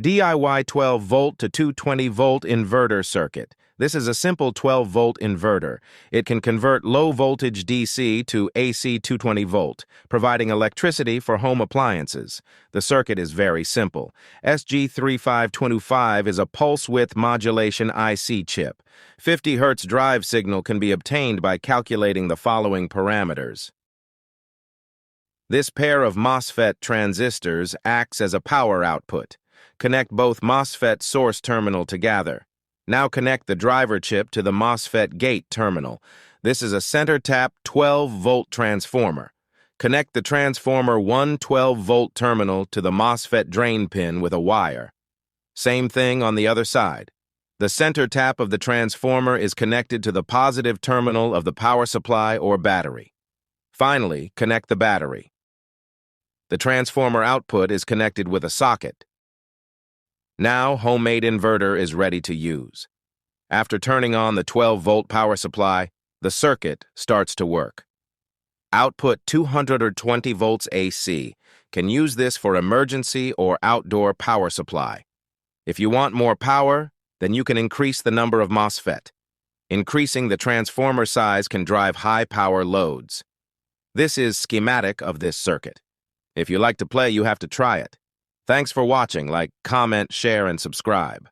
DIY 12-volt to 220-volt inverter circuit. This is a simple 12-volt inverter. It can convert low-voltage DC to AC 220-volt, providing electricity for home appliances. The circuit is very simple. SG3525 is a pulse-width modulation IC chip. 50 Hz drive signal can be obtained by calculating the following parameters. This pair of MOSFET transistors acts as a power output. Connect both MOSFET source terminal together. Now connect the driver chip to the MOSFET gate terminal. This is a center tap 12-volt transformer. Connect the transformer 12-volt terminal to the MOSFET drain pin with a wire. Same thing on the other side. The center tap of the transformer is connected to the positive terminal of the power supply or battery. Finally, connect the battery. The transformer output is connected with a socket. Now, homemade inverter is ready to use. After turning on the 12-volt power supply, the circuit starts to work. Output 220 volts AC. Can use this for emergency or outdoor power supply. If you want more power, then you can increase the number of MOSFET. Increasing the transformer size can drive high-power loads. This is schematic of this circuit. If you like to play, you have to try it. Thanks for watching. Like, comment, share, and subscribe.